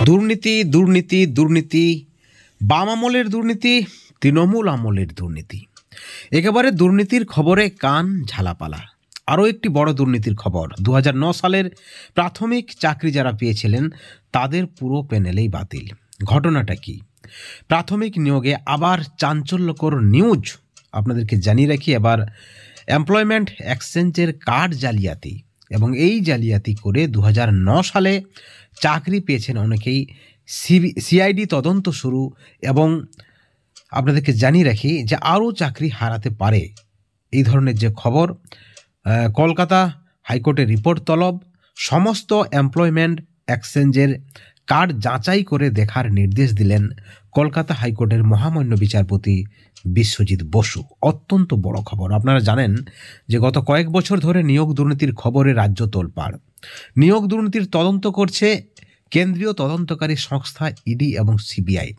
দুর্নীতি দুর্নীতি দুর্নীতি, বাম আমলের দুর্নীতি, তৃণমূল আমলের দুর্নীতি, একেবারে দুর্নীতির খবরে কান ঝালাপালা। আরও একটি বড় দুর্নীতির খবর, 2009 সালের প্রাথমিক চাকরি যারা পেয়েছিলেন তাদের পুরো প্যানেলেই বাতিল। ঘটনাটা কি? প্রাথমিক নিয়োগে আবার চাঞ্চল্যকর নিউজ আপনাদেরকে জানিয়ে রাখি। এবার এমপ্লয়মেন্ট এক্সচেঞ্জের কার্ড জালিয়াতি, এবং এই জালিয়াতি করে 2009 সালে চাকরি পেয়েছেন অনেকেই। সিআইডি তদন্ত শুরু, এবং আপনাদেরকে জানিয়ে রাখি যে আরও চাকরি হারাতে পারে এই ধরনের যে খবর। কলকাতা হাইকোর্টের রিপোর্ট তলব, সমস্ত এমপ্লয়মেন্ট এক্সচেঞ্জের কার্ড যাচাই করে দেখার নির্দেশ দিলেন কলকাতা হাইকোর্টের মহামান্য বিচারপতি বিশ্বজিৎ বসু। অত্যন্ত বড় খবর। আপনারা জানেন যে গত কয়েক বছর ধরে নিয়োগ দুর্নীতির খবরে রাজ্য তোলপাড়। নিয়োগ দুর্নীতির তদন্ত করছে কেন্দ্রীয় তদন্তকারী সংস্থা ইডি এবং সিবিআই।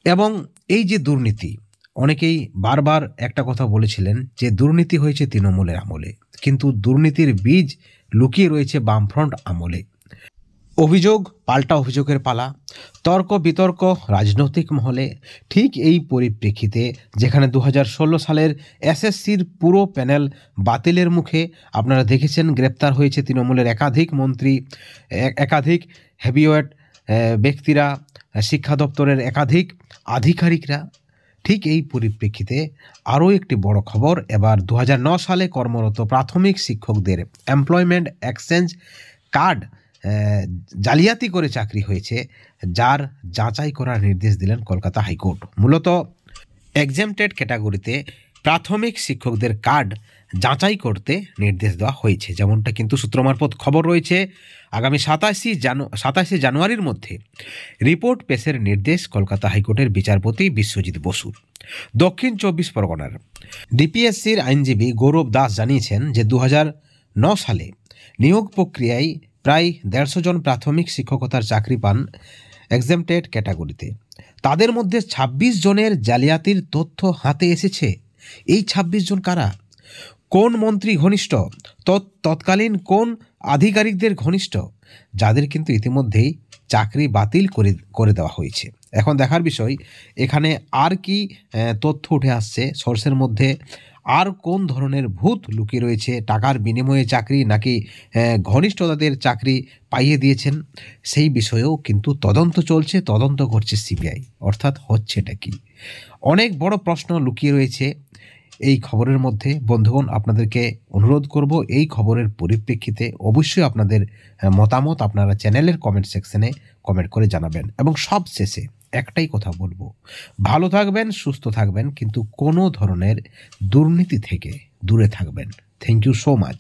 এবং এই যে দুর্নীতি, অনেকেই বারবার একটা কথা বলেছিলেন যে দুর্নীতি হয়েছে তৃণমূলের আমলে, কিন্তু দুর্নীতির বীজ লুকিয়ে রয়েছে বামফ্রন্ট আমলে। অভিযোগ পাল্টা অভিযোগের পালা, তর্ক বিতর্ক রাজনৈতিক মহলে। ঠিক এই পরিপ্রেক্ষিতে যেখানে 2016 সালের এসএসসির পুরো প্যানেল বাতিলের মুখে, আপনারা দেখেছেন গ্রেপ্তার হয়েছে তৃণমূলের একাধিক মন্ত্রী, একাধিক হেভিওয়েট ব্যক্তিরা, শিক্ষা দপ্তরের একাধিক আধিকারিকরা। ঠিক এই পরিপ্রেক্ষিতে আরও একটি বড় খবর, এবার 2009 সালে কর্মরত প্রাথমিক শিক্ষকদের এমপ্লয়মেন্ট এক্সচেঞ্জ কার্ড জালিয়াতি করে চাকরি হয়েছে, যার যাচাই করার নির্দেশ দিলেন কলকাতা হাইকোর্ট। মূলত এক্সামটেড ক্যাটাগরিতে প্রাথমিক শিক্ষকদের কার্ড যাচাই করতে নির্দেশ দেওয়া হয়েছে, যেমনটা কিন্তু সূত্র মারফত খবর রয়েছে। আগামী 27 জানুয়ারির মধ্যে রিপোর্ট পেশের নির্দেশ কলকাতা হাইকোর্টের বিচারপতি বিশ্বজিৎ বসুর। দক্ষিণ 24 পরগনার ডিপিএসসির আইনজীবী গৌরব দাস জানিয়েছেন যে 2009 সালে নিয়োগ প্রক্রিয়ায় প্রায় 150 জন প্রাথমিক শিক্ষকতার চাকরি পান এক্সামটেড ক্যাটাগরিতে। তাদের মধ্যে 26 জনের জালিয়াতির তথ্য হাতে এসেছে। এই 26 জন কারা? কোন মন্ত্রী ঘনিষ্ঠ? তৎকালীন কোন আধিকারিকদের ঘনিষ্ঠ? যাদের কিন্তু ইতিমধ্যেই চাকরি বাতিল করে দেওয়া হয়েছে। এখন দেখার বিষয় এখানে আর কি তথ্য উঠে আসছে সোর্সের মধ্যে, আর কোন ধরনের ভূত লুকিয়ে রয়েছে। টাকার বিনিময়ে চাকরি, নাকি ঘনিষ্ঠতাদের চাকরি পাইয়ে দিয়েছেন, সেই বিষয়েও কিন্তু তদন্ত চলছে, তদন্ত করছে সিবিআই। অর্থাৎ হচ্ছেটা কি? অনেক বড় প্রশ্ন লুকিয়ে রয়েছে এই খবরের মধ্যে। বন্ধুগণ, আপনাদেরকে অনুরোধ করব এই খবরের পরিপ্রেক্ষিতে অবশ্যই আপনাদের মতামত আপনারা চ্যানেলের কমেন্ট সেকশনে কমেন্ট করে জানাবেন। এবং সব শেষে একটাই কথা বলবো, ভালো থাকবেন, সুস্থ থাকবেন, কিন্তু কোনো ধরনের দুর্নীতি থেকে দূরে থাকবেন। Thank you so much.